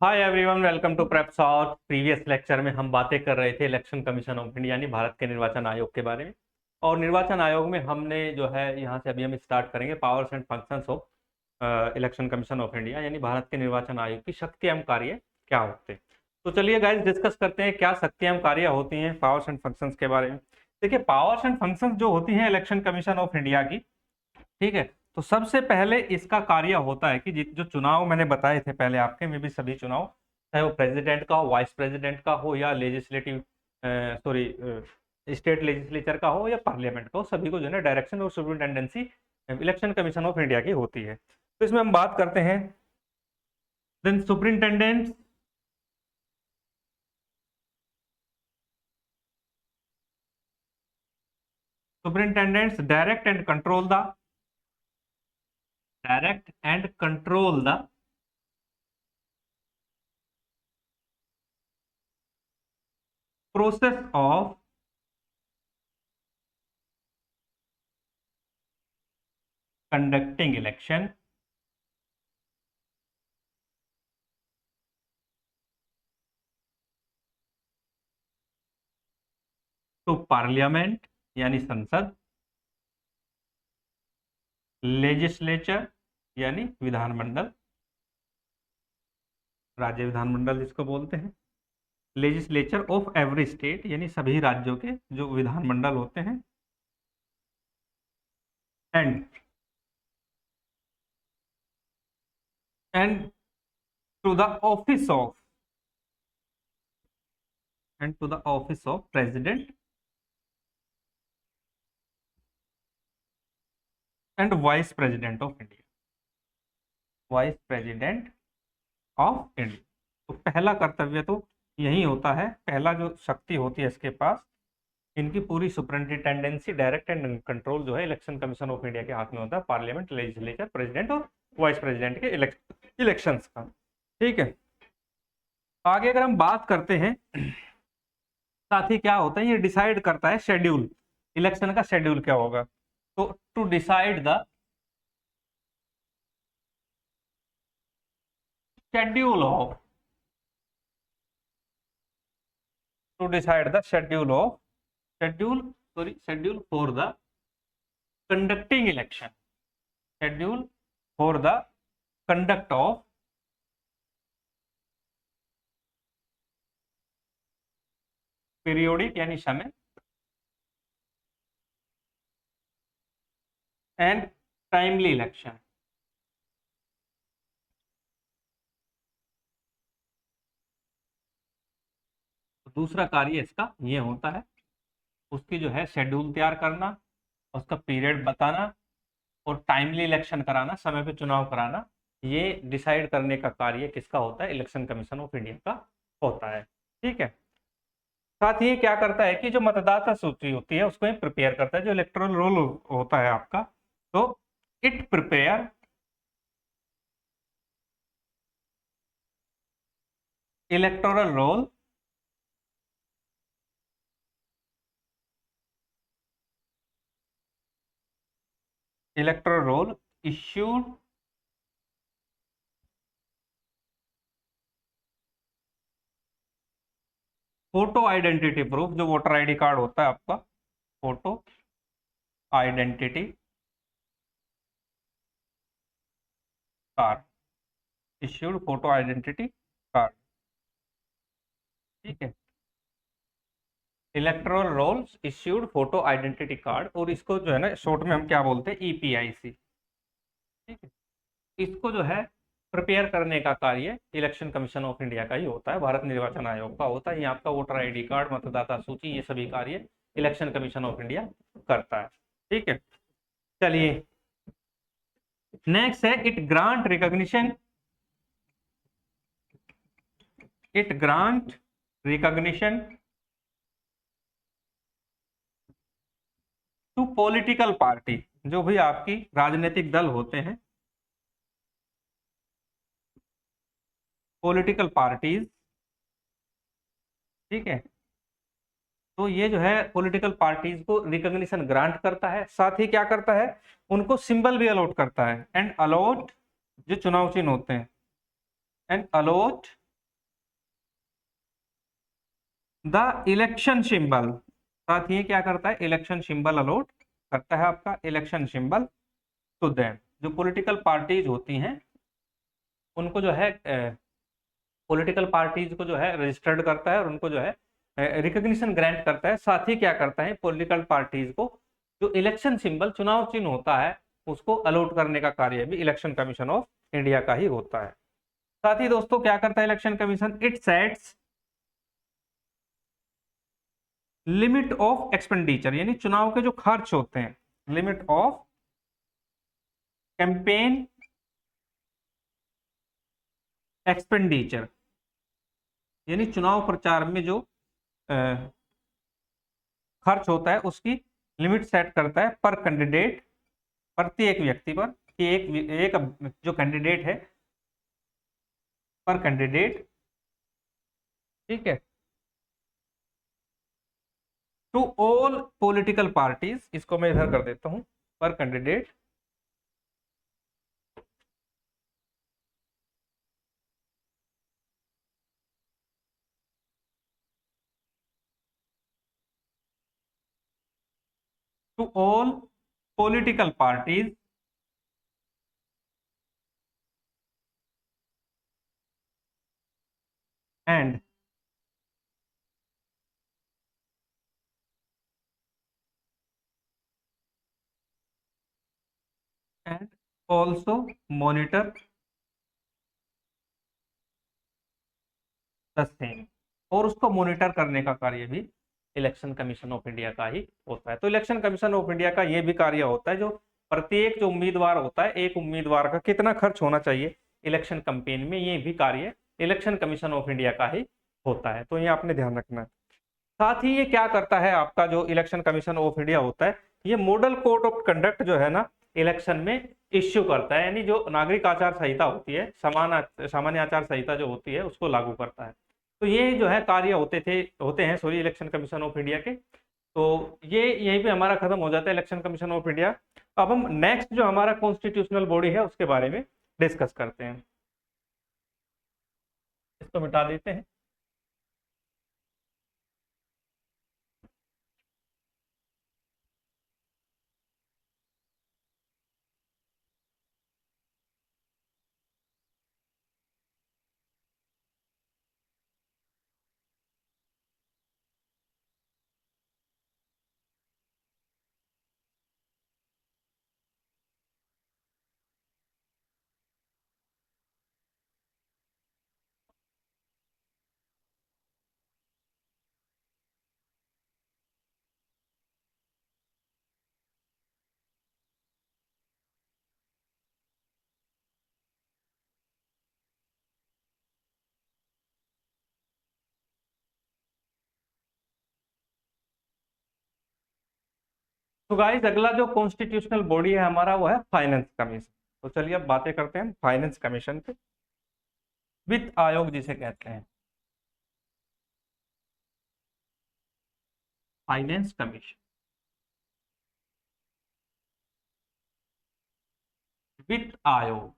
Hi everyone, welcome to prep सॉट। Previous lecture में हम बातें कर रहे थे इलेक्शन कमीशन ऑफ इंडिया यानी भारत के निर्वाचन आयोग के बारे में। और निर्वाचन आयोग में हमने जो है यहाँ से अभी हम स्टार्ट करेंगे powers and functions of election commission of India यानी भारत के निर्वाचन आयोग की शक्ति एवं कार्य क्या होते हैं। तो चलिए गाइस डिस्कस करते हैं क्या शक्ति एवं कार्य होती हैं पावर्स एंड फंक्शंस के बारे में। देखिए, पावर्स एंड फंक्शंस जो होती हैं इलेक्शन कमीशन ऑफ इंडिया की, ठीक है, तो सबसे पहले इसका कार्य होता है कि जो चुनाव मैंने बताए थे पहले आपके में भी, सभी चुनाव चाहे वो प्रेसिडेंट का हो, वाइस प्रेसिडेंट का हो या लेजिस्लेटिव सॉरी स्टेट लेजिस्लेचर का हो या पार्लियामेंट का हो, सभी को जो है डायरेक्शन और superintendence election commission of India की होती है। तो इसमें हम बात करते हैं then superintendent superintendents direct and control the process of conducting election to parliament यानी संसद, लेजिस्लेचर यानी विधानमंडल, राज्य विधानमंडल जिसको बोलते हैं, लेजिस्लेचर ऑफ एवरी स्टेट यानी सभी राज्यों के जो विधानमंडल होते हैं, and to the office of president and vice president of India, तो पहला कर्तव्य तो यही होता है, पहला जो शक्ति होती है इसके पास, इनकी पूरी सुपरिटेंडेंसी डायरेक्ट एंड कंट्रोल जो है इलेक्शन कमीशन ऑफ इंडिया के हाथ में होता है, पार्लियामेंट, लेजिस्लेचर, प्रेसिडेंट और वाइस प्रेसिडेंट के इलेक्शंस का। ठीक है, आगे अगर हम बात करते हैं साथ ही क्या होता है, ये डिसाइड करता है शेड्यूल, इलेक्शन का शेड्यूल क्या होगा। तो to decide the schedule of schedule for the conducting election, schedule for the conduct of periodic यानी समय एंड टाइमली इलेक्शन। दूसरा कार्य इसका ये होता है, उसकी जो है शेड्यूल तैयार करना, उसका पीरियड बताना और टाइमली इलेक्शन कराना, समय पे चुनाव कराना, ये डिसाइड करने का कार्य किसका होता है, इलेक्शन कमीशन ऑफ इंडिया का होता है। ठीक है, साथ ही क्या करता है कि जो मतदाता सूची होती है उसको प्रिपेयर करता है, जो इलेक्टोरल रोल होता है आपका, तो it prepare electoral roll issued photo identity proof, जो वोटर आईडी कार्ड होता है आपका, photo identity card, issued photo identity card. ठीक है, electoral rolls issued photo identity card, और इसको जो है ना शॉर्ट में हम क्या बोलते हैं, ईपीआईसी। ठीक है, इसको जो है प्रिपेयर करने का कार्य इलेक्शन कमीशन ऑफ इंडिया का ही होता है, भारत निर्वाचन आयोग का होता है। ये आपका वोटर आईडी कार्ड, मतदाता सूची, ये सभी कार्य इलेक्शन कमीशन ऑफ इंडिया करता है। ठीक है, चलिए नेक्स्ट है it grant recognition to political party, जो भी आपकी राजनीतिक दल होते हैं, पॉलिटिकल पार्टीज। ठीक है, तो ये जो है पॉलिटिकल पार्टीज को रिकॉग्निशन ग्रांट करता है, साथ ही क्या करता है, उनको सिंबल भी अलॉट करता है, एंड अलॉट जो चुनाव चिन्ह होते हैं, and a lot the election symbol, साथ ही क्या करता है, इलेक्शन सिंबल अलॉट करता है आपका इलेक्शन सिंबल टू देम। जो पॉलिटिकल पार्टीज होती हैं उनको जो है पॉलिटिकल पार्टीज को जो है रजिस्टर्ड करता है और उनको जो है रिकॉग्निशन ग्रांट करता है। साथ ही क्या करता है, पॉलिटिकल पार्टीज को जो इलेक्शन सिंबल चुनाव चिन्ह होता है उसको अलॉट करने का कार्य भी इलेक्शन कमीशन ऑफ इंडिया का ही होता है। साथ ही दोस्तों क्या करता है election commission, it sets limit of expenditure, यानी चुनाव के जो खर्च होते हैं, लिमिट ऑफ कैंपेन एक्सपेंडिचर, यानी चुनाव प्रचार में जो खर्च होता है उसकी लिमिट सेट करता है पर कैंडिडेट, प्रत्येक व्यक्ति पर, कि एक जो कैंडिडेट है पर कैंडिडेट, ठीक है, टू ऑल पॉलिटिकल पार्टीज, इसको मैं इधर कर देता हूं, पर candidate to all political parties and and also monitor the same, और उसको मॉनिटर करने का कार्य भी इलेक्शन कमीशन ऑफ इंडिया का ही होता है। तो इलेक्शन कमीशन ऑफ इंडिया का ये भी कार्य होता है, जो प्रत्येक जो उम्मीदवार होता है, एक उम्मीदवार का कितना खर्च होना चाहिए इलेक्शन कैंपेन में, ये भी कार्य इलेक्शन कमीशन ऑफ इंडिया का ही होता है। तो ये आपने ध्यान रखना है। साथ ही ये क्या करता है, आपका जो इलेक्शन कमीशन ऑफ इंडिया होता है, ये मॉडल कोड ऑफ कंडक्ट जो है ना इलेक्शन में इश्यू करता है, यानी जो नागरिक आचार संहिता होती है, सामान्य आचार संहिता जो होती है उसको लागू करता है। तो ये जो है कार्य होते हैं sorry election commission of India के। तो ये यहीं पे हमारा खत्म हो जाता है इलेक्शन कमीशन ऑफ इंडिया। अब हम नेक्स्ट जो हमारा कॉन्स्टिट्यूशनल बॉडी है उसके बारे में डिस्कस करते हैं। इसको मिटा देते हैं। तो गाइस अगला जो कॉन्स्टिट्यूशनल बॉडी है हमारा वो है फाइनेंस कमीशन। तो चलिए अब बातें करते हैं फाइनेंस कमीशन पे। वित्त आयोग जिसे कहते हैं, फाइनेंस कमीशन, वित्त आयोग,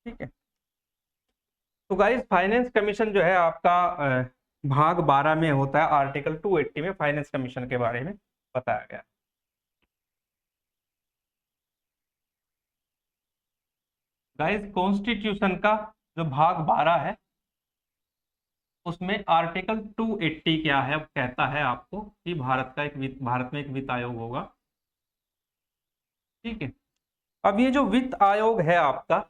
ठीक है। तो गाइस फाइनेंस कमीशन जो है आपका भाग 12 में होता है, आर्टिकल 280 में फाइनेंस कमीशन के बारे में बताया गया। गाइस कॉन्स्टिट्यूशन का जो भाग 12 है उसमें आर्टिकल 280 क्या है, अब कहता है आपको कि भारत में एक वित्त आयोग होगा, ठीक है। अब ये जो वित्त आयोग है आपका,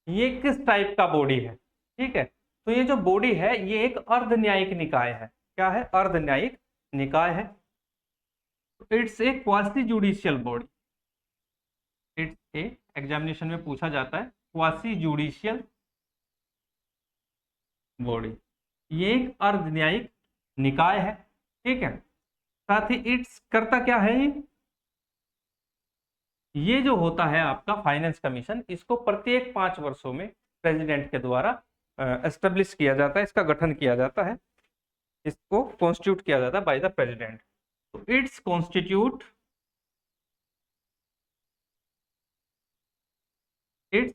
ये किस टाइप का बॉडी है, ठीक है। तो ये जो बॉडी है ये एक अर्ध न्यायिक निकाय है। क्या है, अर्ध न्यायिक निकाय है। It's a quasi judicial body, it's a, examination में पूछा जाता है, क्वासी जुडिशियल बॉडी, ये एक अर्ध न्यायिक निकाय है, ठीक है। साथ ही इट्स करता क्या है, ये जो होता है आपका फाइनेंस कमीशन, इसको प्रत्येक 5 वर्षों में प्रेसिडेंट के द्वारा एस्टेब्लिश किया जाता है, इसका गठन किया जाता है, इसको कॉन्स्टिट्यूट किया जाता है बाय द प्रेसिडेंट। तो it's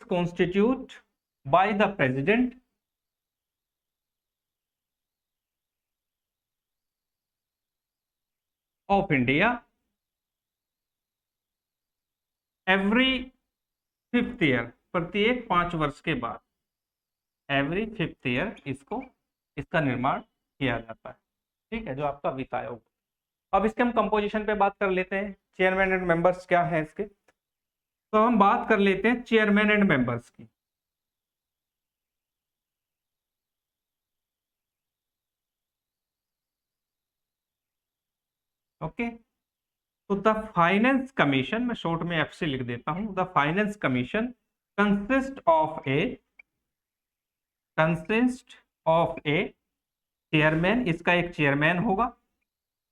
constitute by the president of India every 5th year, प्रत्येक 5 वर्ष के बाद, एवरी 5th ईयर इसका निर्माण किया जाता है। ठीक है, जो आपका वित्त आयोग। अब इसके हम कंपोजिशन पे बात कर लेते हैं, चेयरमैन एंड मेंबर्स क्या है इसके। तो हम बात कर लेते हैं चेयरमैन एंड मेंबर्स की। ओके, तो द फाइनेंस कमीशन, मैं शॉर्ट में एफसी लिख देता हूं, the finance commission consist of A chairman, इसका एक चेयरमैन होगा,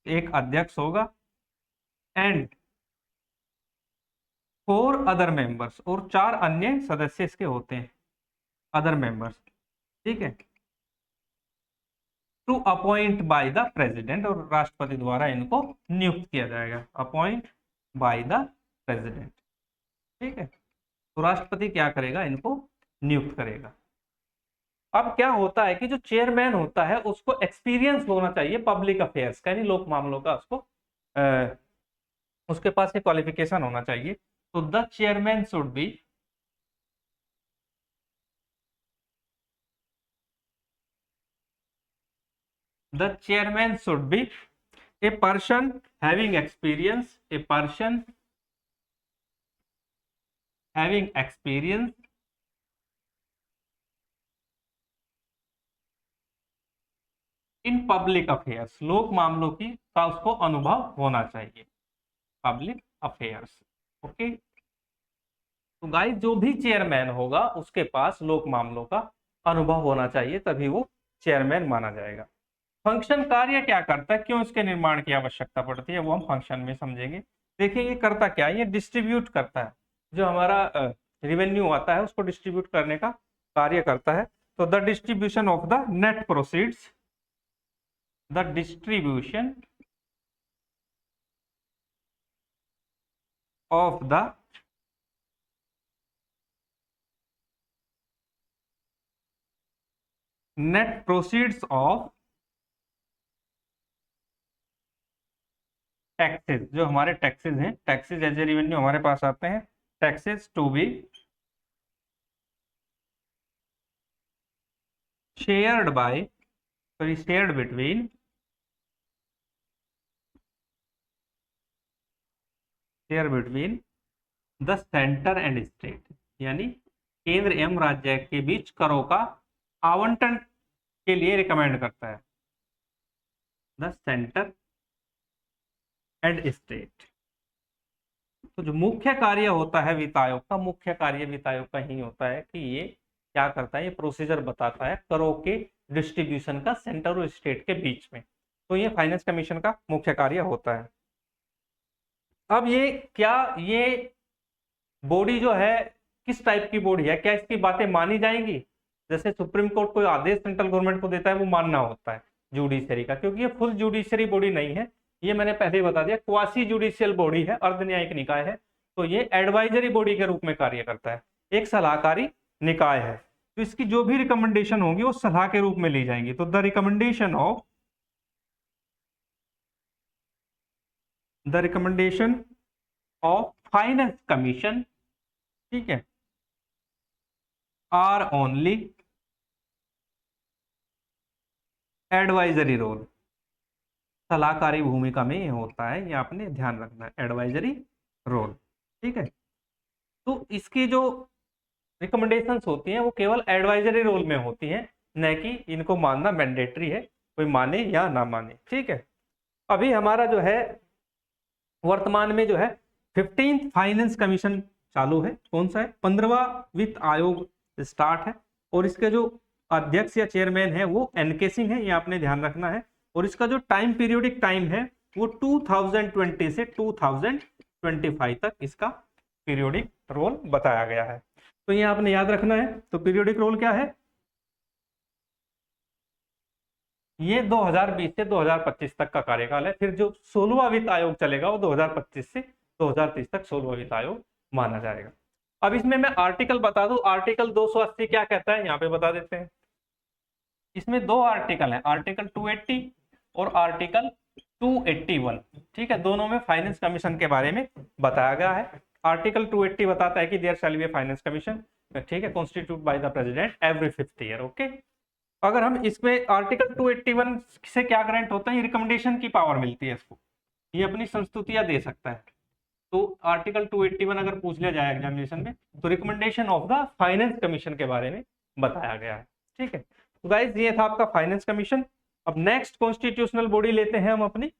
एक अध्यक्ष होगा, एंड 4 अदर मेंबर्स, और 4 अन्य सदस्य इसके होते हैं, अदर मेंबर्स। ठीक है, to appoint by the president, और राष्ट्रपति द्वारा इनको नियुक्त किया जाएगा, अपॉइंट बाय द प्रेसिडेंट। ठीक है, तो राष्ट्रपति क्या करेगा, इनको नियुक्त करेगा। अब क्या होता है कि जो चेयरमैन होता है उसको एक्सपीरियंस होना चाहिए पब्लिक अफेयर्स का, यानी लोक मामलों का, उसके पास एक क्वालिफिकेशन होना चाहिए। तो the chairman should be a person having experience, in public affairs, लोक मामलों का उसको अनुभव होना चाहिए, पब्लिक अफेयर्स। ओके, तो गाइस जो भी चेयरमैन होगा उसके पास लोक मामलों का अनुभव होना चाहिए, तभी वो चेयरमैन माना जाएगा। फंक्शन, कार्य क्या करता है, क्यों इसके निर्माण की आवश्यकता पड़ती है, वो हम फंक्शन में समझेंगे। देखिए ये करता क्या है, ये डिस्ट्रीब्यूट करता है, जो हमारा रेवेन्यू आता है उसको डिस्ट्रीब्यूट करने का कार्य करता है। तो the distribution of the net proceeds, the distribution of the net proceeds of taxes, जो हमारे टैक्सेस हैं, टैक्सेस एज ए रेवेन्यू हमारे पास आते हैं, taxes to be shared by, sorry shared between the centre and state, यानी केंद्र एवं राज्य के बीच करों का आवंटन के लिए रिकमेंड करता है, द सेंटर एंड स्टेट। तो जो मुख्य कार्य होता है वित्त आयोग का, मुख्य कार्य वित्त आयोग का ही होता है कि ये क्या करता है, ये प्रोसीजर बताता है करों के डिस्ट्रीब्यूशन का सेंटर और स्टेट के बीच में। तो ये फाइनेंस कमीशन का मुख्य कार्य होता है। अब ये बॉडी जो है किस टाइप की बॉडी है, क्या इसकी बातें मानी जाएंगी? जैसे सुप्रीम कोर्ट कोई आदेश सेंट्रल गवर्नमेंट को देता है, वो मानना होता है जुडिशरी का, क्योंकि ये फुल जुडिशरी बॉडी नहीं है, ये मैंने पहले ही बता दिया, क्वासी जुडिशियल बॉडी है, अर्ध न्यायिक निकाय है। तो ये एडवाइजरी बॉडी के रूप में कार्य करता है, एक सलाहकारी निकाय है। तो इसकी जो भी रिकमेंडेशन होगी वो सलाह के रूप में ली जाएंगी। तो the recommendation of finance commission, ठीक है, आर ओनली एडवाइजरी रोल, सलाहकारी भूमिका में ये होता है, ये आपने ध्यान रखना है, एडवाइजरी रोल। ठीक है, तो इसकी जो रिकमेंडेशंस होती हैं वो केवल एडवाइजरी रोल में होती हैं, न कि इनको मानना मैंडेटरी है, कोई माने या ना माने। ठीक है, अभी हमारा जो है वर्तमान में जो है 15th फाइनेंस कमीशन चालू है। कौन सा है? 15वां वित्त आयोग स्टार्ट है, और इसके जो अध्यक्ष या चेयरमैन है वो एनके सिंह है, ये आपने ध्यान रखना है। और इसका जो टाइम पीरियोडिक टाइम है वो 2020 से 2025 तक इसका पीरियोडिक रोल बताया गया है, तो ये आपने याद रखना है। तो पीरियोडिक रोल क्या है? ये 2020 से 2025 तक का कार्यकाल है। फिर जो 16वां वित्त आयोग चलेगा वो 2025 से 2030 तक 16वां वित्त आयोग माना जाएगा। अब इसमें मैं आर्टिकल बता दूं, आर्टिकल 280 क्या कहता है, यहाँ पे बता देते हैं। इसमें 2 आर्टिकल है, आर्टिकल 280 और आर्टिकल 281, ठीक है, दोनों में फाइनेंस कमीशन के बारे में बताया गया है। आर्टिकल 280 बताता है कि there shall be a finance commission, ठीक है, constitute by the president every 5th year. Okay, अगर हम इसमें आर्टिकल 281 से क्या ग्रांट होता है, रिकमेंडेशन की पावर मिलती है इसको, ये अपनी संस्तुतियां दे सकता है। तो आर्टिकल 281 अगर पूछ लिया जाए एग्जामिनेशन में, तो recommendation of the finance commission के बारे में बताया गया है। ठीक है, तो गाइस ये था आपका फाइनेंस कमीशन। अब नेक्स्ट कॉन्स्टिट्यूशनल बॉडी लेते हैं हम अपनी,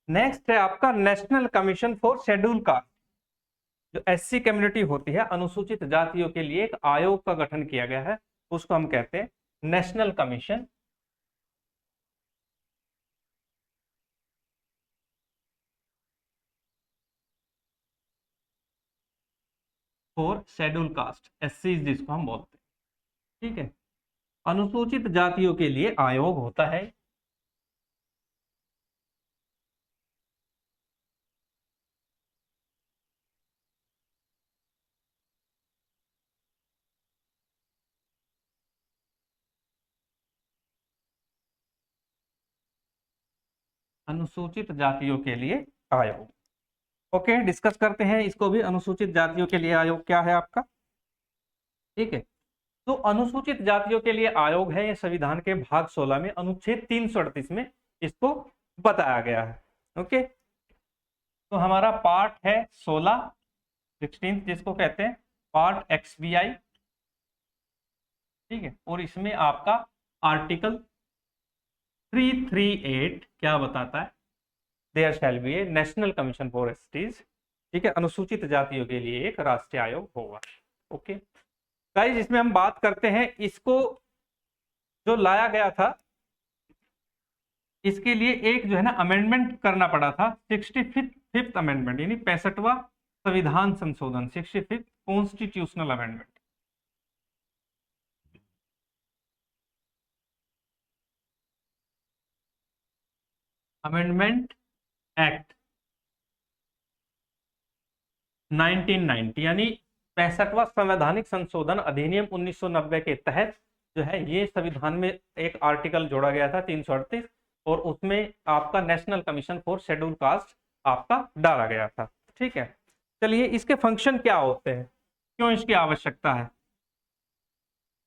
नेक्स्ट है आपका national commission for schedule cast. जो एससी कम्युनिटी होती है, अनुसूचित जातियों के लिए एक आयोग का गठन किया गया है, उसको हम कहते हैं national commission for schedule cast, SC जिसको हम बोलते हैं। ठीक है, अनुसूचित जातियों के लिए आयोग होता है। अनुसूचित जातियों के लिए आयोग। ओके, डिस्कस करते हैं इसको भी, अनुसूचित जातियों के लिए आयोग क्या है आपका। ठीक है, तो अनुसूचित जातियों के लिए आयोग है, ये संविधान के भाग 16 में अनुच्छेद 338 में इसको बताया गया है। ओके, तो हमारा पार्ट है 16, 16 जिसको कहते हैं पार्ट XBI। ठीक है, और इसमें आपका आर्टिकल 338 क्या बताता है, there shall be a national commission for STs. ठीक है, अनुसूचित जातियों के लिए एक राष्ट्रीय आयोग होगा। ओके गाइस, इसमें हम बात करते हैं, इसको जो लाया गया था, इसके लिए एक जो है ना अमेंडमेंट करना पड़ा था, 65th अमेंडमेंट, यानी 65वां संविधान संशोधन, 65th constitutional amendment. Amendment act 1990, यानी 65वां संवैधानिक संशोधन अधिनियम 1990 के तहत जो है ये संविधान में एक आर्टिकल जोड़ा गया था 338, और उसमें आपका national commission for schedule cast आपका डाला गया था। ठीक है, चलिए इसके फंक्शन क्या होते हैं, क्यों इसकी आवश्यकता है।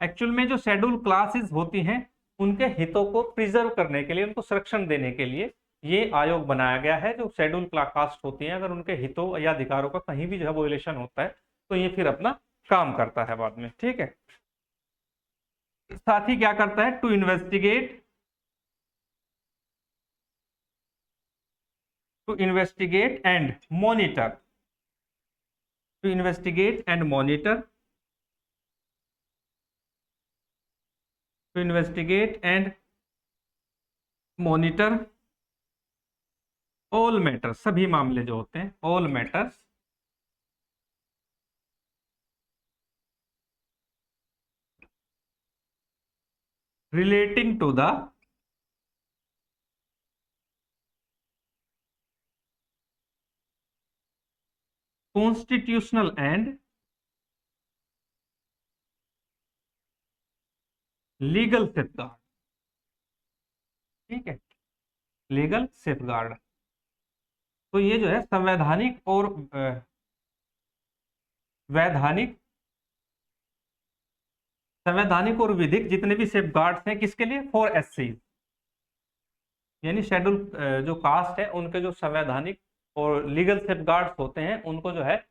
एक्चुअल में जो शेड्यूल क्लासेस होती हैं, उनके हितों को प्रिजर्व करने के लिए, उनको संरक्षण देने के लिए ये आयोग बनाया गया है। जो शेड्यूल कास्ट होती हैं, अगर उनके हितों या अधिकारों का कहीं भी जो है वोलेशन होता है, तो ये फिर अपना काम करता है बाद में। ठीक है, साथ ही क्या करता है, to investigate and monitor, to investigate and monitor, to investigate and monitor all matters, सभी मामले जो होते हैं, all matters relating to the constitutional and legal safeguard. ठीक है, लीगल सेफगार्ड, तो ये जो है संवैधानिक और वैधानिक, संवैधानिक और विधिक जितने भी सेफगार्ड्स हैं, किसके लिए, फॉर एससी, यानी शेड्यूल जो कास्ट है उनके जो संवैधानिक और लीगल सेफगार्ड्स होते हैं, उनको जो है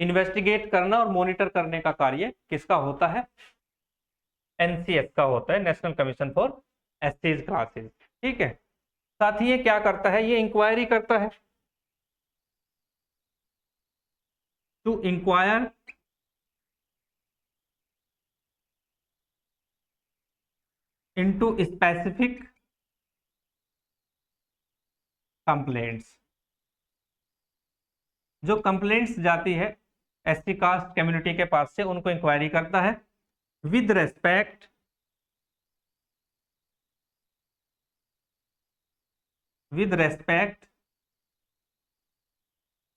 इन्वेस्टिगेट करना और मॉनिटर करने का कार्य किसका होता है, एनसीएस का होता है, नेशनल कमीशन फॉर एससीज क्लासेस। ठीक है। साथ ही ये क्या करता है, ये इंक्वायरी करता है, to inquire into specific complaints. जो कंप्लेंट्स जाती है एसटी कास्ट कम्युनिटी के पास से, उनको इंक्वायरी करता है with respect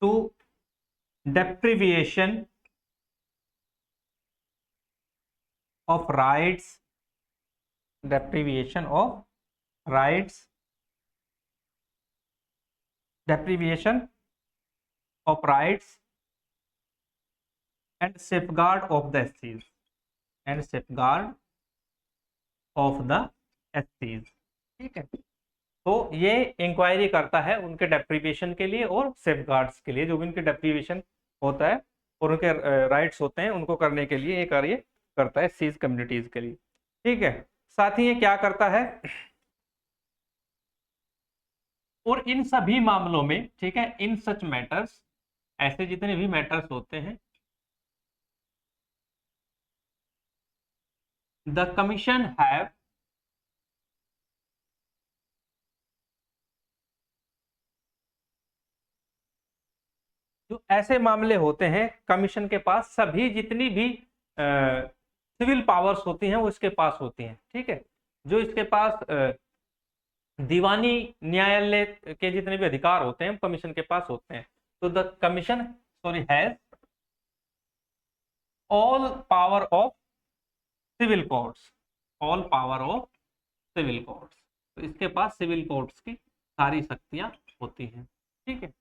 to deprivation of rights, deprivation of rights, deprivation of rights and safeguard of the SCs, and safeguard of the SCs। ठीक है। तो ये इंक्वायरी करता है उनके डेप्रीविएशन के लिए और सेफगार्ड्स के लिए, जो भी उनके डेप्रीविएशन होता है और उनके राइट्स होते हैं उनको करने के लिए ये कार्य करता है सीज कम्युनिटीज के लिए। ठीक है। साथ ही ये क्या करता है, और इन सभी मामलों में, ठीक है, इन सच मैटर्स, ऐसे जितने भी मैटर्स होते हैं, द कमीशन हैव जो ऐसे मामले होते हैं कमीशन के पास, सभी जितनी भी सिविल पावर्स होती हैं वो इसके पास होती हैं। ठीक है। जो इसके पास दीवानी न्यायालय के जितने भी अधिकार होते हैं कमीशन के पास होते हैं। तो the commission has all power of civil courts, all power of civil courts. तो इसके पास सिविल कोर्ट्स की सारी शक्तियां होती हैं। ठीक है।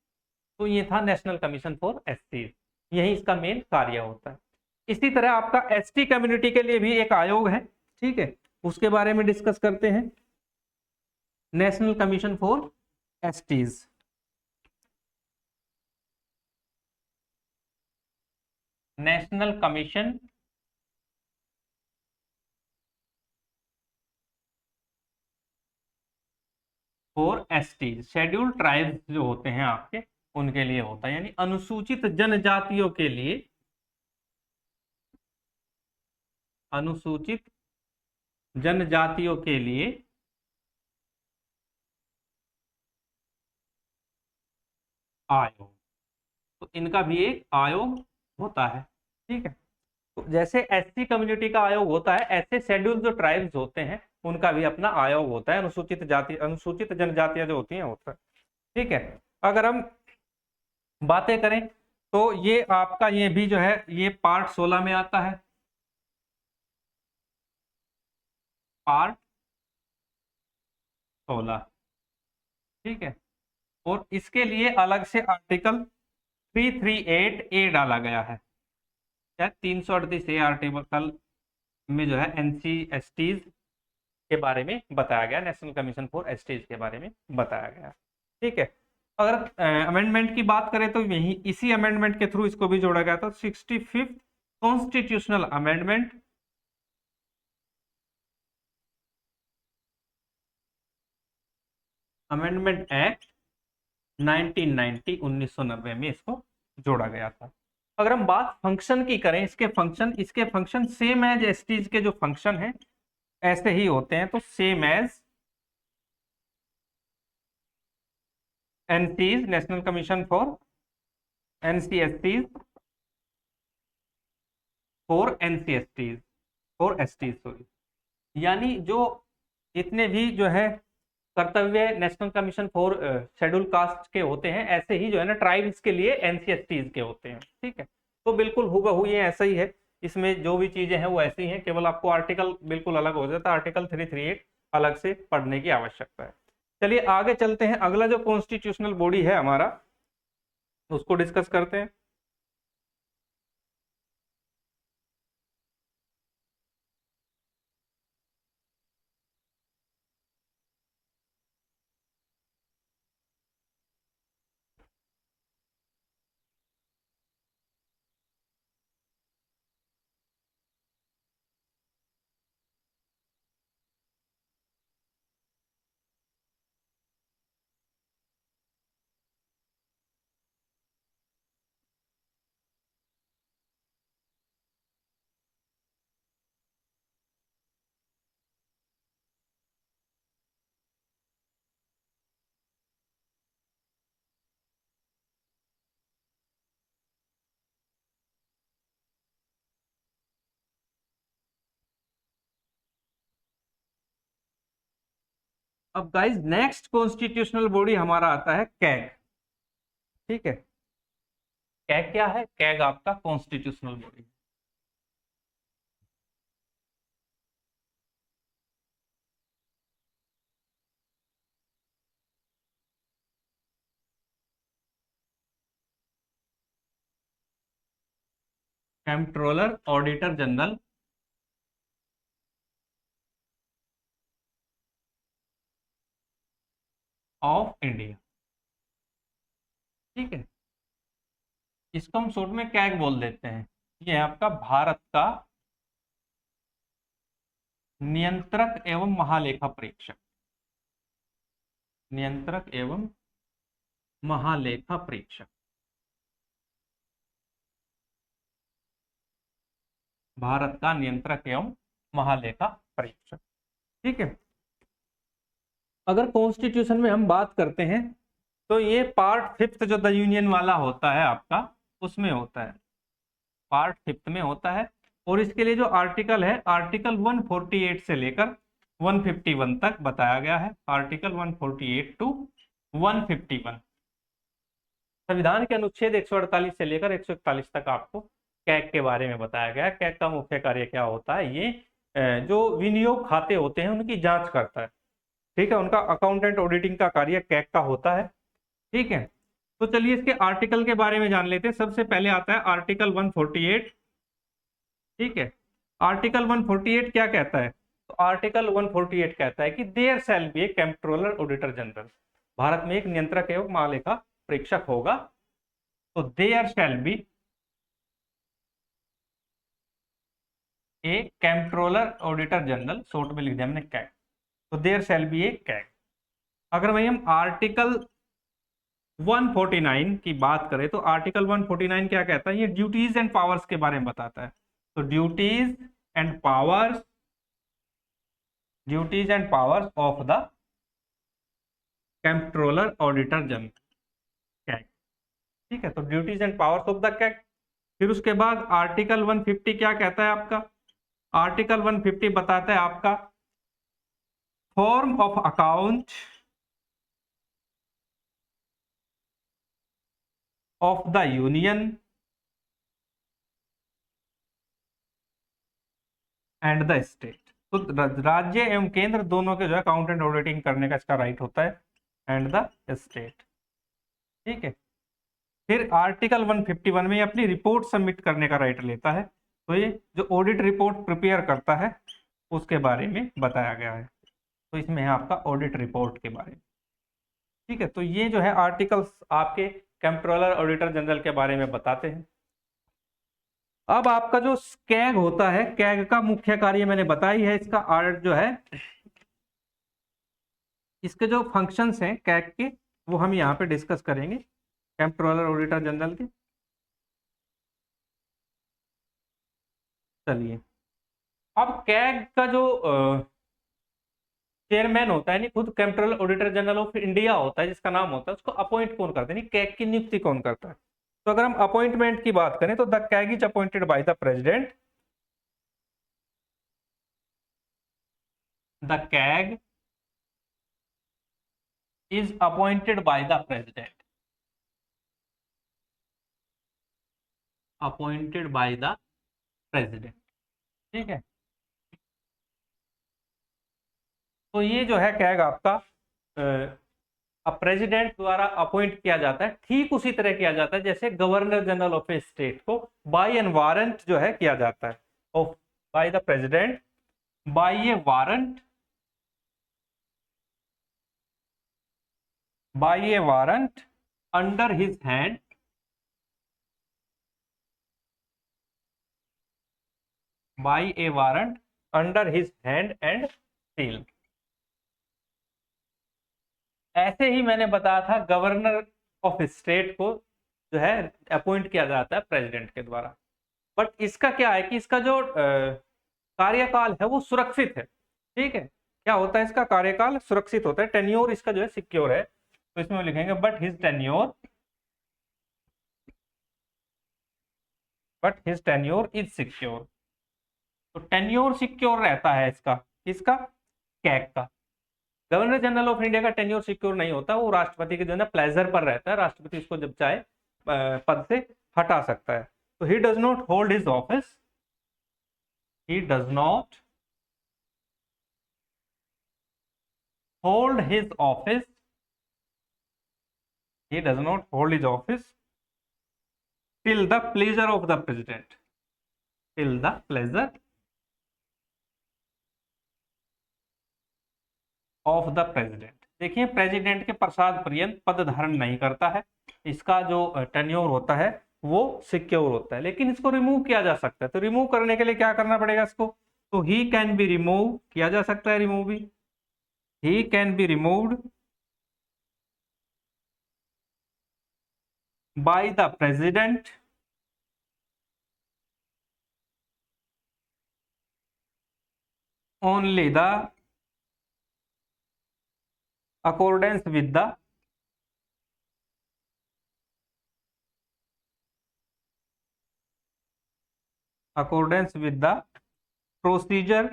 तो ये था नेशनल कमीशन फॉर एसटी, यही इसका मेन कार्य होता है। इसी तरह आपका एसटी कम्युनिटी के लिए भी एक आयोग है। ठीक है। उसके बारे में डिस्कस करते हैं, national commission for STs. National commission for STs, scheduled tribes जो होते हैं आपके, उनके लिए होता है, यानी अनुसूचित जनजातियों के लिए, अनुसूचित जनजातियों के लिए आयोग। तो इनका भी एक आयोग होता है। ठीक है। तो जैसे एससी कम्युनिटी का आयोग होता है, ऐसे शेड्यूल जो ट्राइब्स होते हैं उनका भी अपना आयोग होता है, अनुसूचित जाति, अनुसूचित जनजातियां जो होती हैं होता है। ठीक है। अगर हम बातें करें तो ये आपका ये भी जो है ये पार्ट 16 में आता है, पार्ट 16। ठीक है। और इसके लिए अलग से आर्टिकल 338 ए डाला गया है, क्या 338 ए आर्टिकल में जो है एनसी एसटीज के बारे में बताया गया, नेशनल कमीशन फॉर एसटीज के बारे में बताया गया। ठीक है। अगर अमेंडमेंट की बात करें तो यही इसी अमेंडमेंट के थ्रू इसको भी जोड़ा गया था, 65th constitutional amendment, amendment act 1990, 1990 में इसको जोड़ा गया था। अगर हम बात फंक्शन की करें, इसके फंक्शन सेम एज एसटीज के जो फंक्शन है ऐसे ही होते हैं, तो same as NCs, national commission for NCSTs, for NCSTs, for STs sorry, यानी जो जितने भी जो है कर्तव्य national commission for schedule caste के होते हैं, ऐसे ही जो है ना ट्राइब्स के लिए एनसीएसटीज के होते हैं। ठीक है। तो बिल्कुल हूबहू ये ऐसा ही है, इसमें जो भी चीजें हैं वो ऐसी हैं, केवल आपको आर्टिकल बिल्कुल अलग हो जाता है, आर्टिकल 338 अलग से पढ़ने की आवश्यकता है। चलिए आगे चलते हैं, अगला जो कॉन्स्टिट्यूशनल बॉडी है हमारा उसको डिस्कस करते हैं। अब गाइस नेक्स्ट कॉन्स्टिट्यूशनल बॉडी हमारा आता है कैग। ठीक है, कैग क्या है? कैग आपका constitutional body. Controller auditor general of India. ठीक है, इसको हम शॉर्ट में कैग बोल देते हैं। ये है आपका भारत का नियंत्रक एवं महालेखा परीक्षक। नियंत्रक एवं महालेखा परीक्षक, भारत का नियंत्रक एवं महालेखा परीक्षक। ठीक है, अगर कॉन्स्टिट्यूशन में हम बात करते हैं तो ये पार्ट फिफ्थ जो द यूनियन वाला होता है आपका, उसमें होता है, पार्ट फिफ्थ में होता है। और इसके लिए जो आर्टिकल है, आर्टिकल 148 से लेकर 151 तक बताया गया है। आर्टिकल 148 टू 151 संविधान के अनुच्छेद 148 से लेकर 141 तक आपको कैग के बारे में बताया गया है। कैग का मुख्य कार्य क्या होता है? ये जो विनियोग खाते होते हैं उनकी जांच करता है। ठीक है, उनका अकाउंटेंट ऑडिटिंग का कार्य कैग का होता है। ठीक है, तो चलिए इसके आर्टिकल के बारे में जान लेते हैं। सबसे पहले आता है आर्टिकल 148। ठीक है, आर्टिकल 148 क्या कहता है? तो आर्टिकल 148 कहता है कि there shall be a controller auditor general. भारत में एक नियंत्रक एवं महालेखा परीक्षक होगा। तो there shall be a controller auditor general, short में लिख दिया हमने कैग। तो there shall be a CAG. अगर वही हम आर्टिकल 149 की बात करें तो आर्टिकल 149 क्या कहता है? ये ड्यूटीज एंड पावर्स के बारे में बताता है। तो duties and powers, duties and powers of the controller auditor general CAG. ठीक है, तो duties and powers of the CAG. फिर उसके बाद आर्टिकल 150 क्या कहता है आपका? आर्टिकल 150 बताता है आपका form of account of the union and the state. तो राज्य एवं केंद्र दोनों के जो है अकाउंटेंट ऑडिटिंग करने का इसका राइट होता है, एंड द स्टेट। ठीक है, फिर आर्टिकल 151 में ये अपनी रिपोर्ट सबमिट करने का राइट लेता है। तो ये जो ऑडिट रिपोर्ट प्रिपेयर करता है उसके बारे में बताया गया है। तो इसमें है आपका ऑडिट रिपोर्ट के बारे में। ठीक है, तो ये जो है आर्टिकल्स आपके कंट्रोलर ऑडिटर जनरल के बारे में बताते हैं। अब आपका जो कैग होता है, कैग का मुख्य कार्य मैंने बताई है। इसका आर्ट जो है, इसके जो फंक्शंस हैं कैग के, वो हम यहाँ पे डिस्कस करेंगे कंट्रोलर ऑडिटर जनरल के। चलिए, अब कैग का जो चेयरमैन होता है, नहीं खुद controller auditor general of India होता है जिसका नाम होता है, उसको अपॉइंट कौन करता है? नहीं, कैग की नियुक्ति कौन करता है? तो अगर हम अपॉइंटमेंट की बात करें तो the CAG is appointed by the president. The CAG is appointed by the president, appointed by the president। ठीक है, तो ये जो है कैग आपका अब प्रेसिडेंट द्वारा अपॉइंट किया जाता है। ठीक उसी तरह किया जाता है जैसे governor general of a state को बाय एन वारंट जो है किया जाता है, of by the president, by a warrant, by a warrant under his hand, by a warrant under his hand and seal. ऐसे ही मैंने बताया था गवर्नर ऑफ स्टेट को जो है अपॉइंट किया जाता है प्रेसिडेंट के द्वारा। बट इसका क्या है कि इसका जो कार्यकाल है वो सुरक्षित है। ठीक है, क्या होता है? इसका कार्यकाल सुरक्षित होता है, टेन्योर इसका जो है सिक्योर है। तो इसमें लिखेंगे but his tenure, but his tenure is secure. तो टेन्योर सिक्योर रहता है इसका, किसका? कैग का। गवर्नर जनरल ऑफ इंडिया का टेन्योर सिक्योर नहीं होता, वो राष्ट्रपति के जो है ना प्लेजर पर रहता है, राष्ट्रपति उसको जब चाहे पद से हटा सकता है। तो he does not hold his office, he does not hold his office, he does not hold his office till the pleasure of the president, till the pleasure of the president। देखिए प्रेसिडेंट के प्रसाद पर्यंत पद धारण नहीं करता है, इसका जो टेन्योर होता है वो सिक्योर होता है, लेकिन इसको रिमूव किया जा सकता है। तो रिमूव करने के लिए क्या करना पड़ेगा इसको, तो ही कैन बी रिमूव, किया जा सकता है रिमूव भी, he can be removed by the president only the accordance with the accordance with the procedure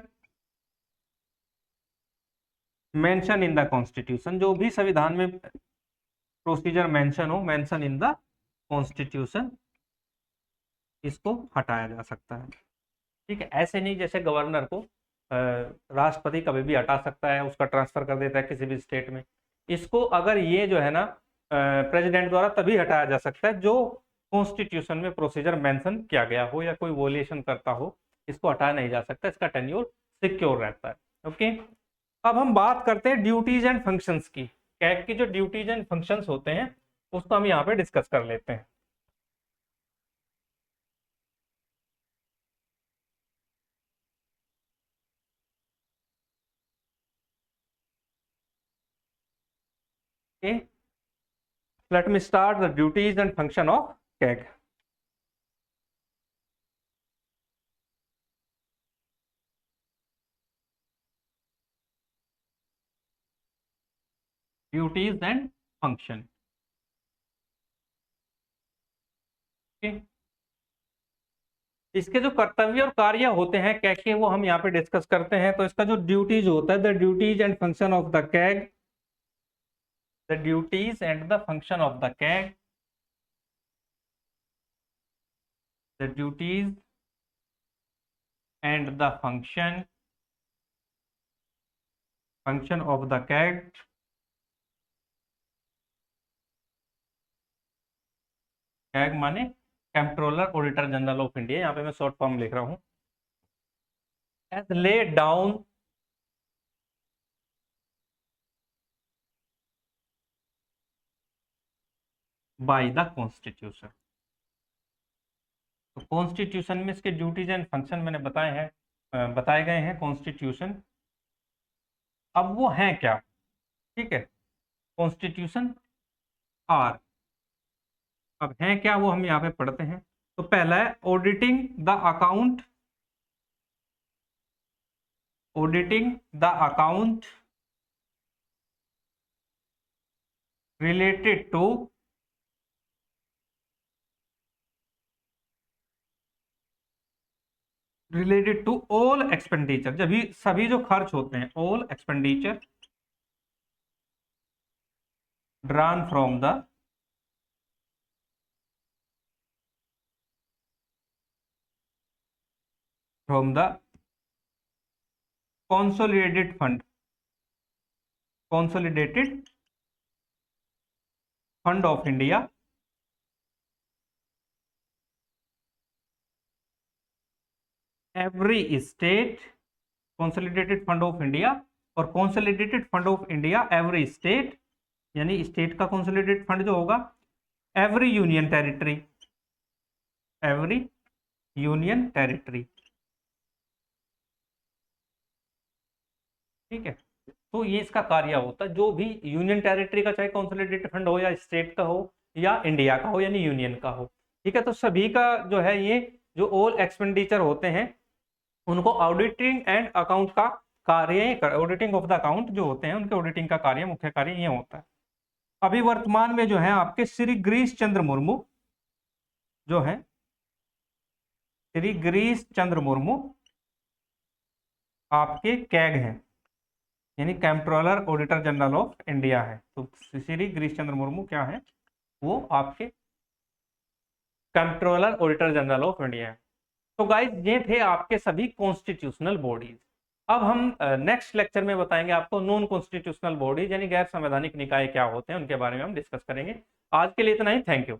mention in the constitution, जो भी संविधान में प्रोसीजर मेंशन हो, मेंशन इन द कॉन्स्टिट्यूशन, इसको हटाया जा सकता है। ठीक है, ऐसे नहीं जैसे गवर्नर को राष्ट्रपति कभी भी हटा सकता है, उसका ट्रांसफर कर देता है किसी भी स्टेट में, इसको अगर ये जो है ना प्रेसिडेंट द्वारा तभी हटाया जा सकता है जो कॉन्स्टिट्यूशन में प्रोसीजर मेंशन किया गया हो या कोई वोलेशन करता हो, इसको हटाया नहीं जा सकता, इसका टेन्योर सिक्योर रहता है। ओके, अब हम बात करते हैं ड्यूटीज एंड फंक्शंस की। कैग की जो ड्यूटीज एंड फंक्शंस होते हैं उसको हम यहाँ पे डिस्कस कर लेते हैं। Okay, let me start the duties and function of CAG. Duties and function. Okay. इसके जो कर्तव्य और कार्य होते हैं कैग के वो हम यहाँ पे डिस्कस करते हैं। तो इसका जो ड्यूटीज होता है, the duties and function of the CAG, the duties and the function of the CAG, the duties and the function of the CAG. CAG माने controller auditor general of India, यहाँ पे मैं शॉर्ट फॉर्म लिख रहा हूं। As laid down by the constitution. तो constitution में इसके ड्यूटीज एंड फंक्शन मैंने बताए हैं, बताए गए हैं कॉन्स्टिट्यूशन। अब वो हैं क्या, ठीक है, कॉन्स्टिट्यूशन आर, अब हैं क्या वो हम यहाँ पे पढ़ते हैं। तो पहला है auditing the account, auditing the account related to all expenditure, जब भी सभी जो खर्च होते हैं, all expenditure drawn from the consolidated fund, consolidated fund of India, every state, consolidated fund of India और consolidated fund of India every state, यानी state का consolidated fund जो होगा, every union territory, every union territory। ठीक है, तो ये इसका कार्य होता है, जो भी यूनियन टेरिटरी का, चाहे कंसोलिडेटेड फंड हो या स्टेट का हो या इंडिया का हो यानी यूनियन का हो, ठीक है, तो सभी का जो है ये जो ऑल एक्सपेंडिचर होते हैं उनको ऑडिटिंग एंड अकाउंट का कार्य, ऑडिटिंग ऑफ द अकाउंट जो होते हैं उनके ऑडिटिंग का कार्य, मुख्य कार्य ये होता है। अभी वर्तमान में जो है आपके श्री गिरीश चंद्र मुर्मू जो है, श्री गिरीश चंद्र मुर्मू आपके कैग हैं, यानी controller auditor general of India है। तो श्री गिरीश चंद्र मुर्मू क्या है, वो आपके controller auditor general of India है। तो गाइज ये थे आपके सभी कॉन्स्टिट्यूशनल बॉडीज। अब हम नेक्स्ट लेक्चर में बताएंगे आपको नॉन कॉन्स्टिट्यूशनल बॉडीज यानी गैर संवैधानिक निकाय क्या होते हैं, उनके बारे में हम डिस्कस करेंगे। आज के लिए इतना ही, थैंक यू।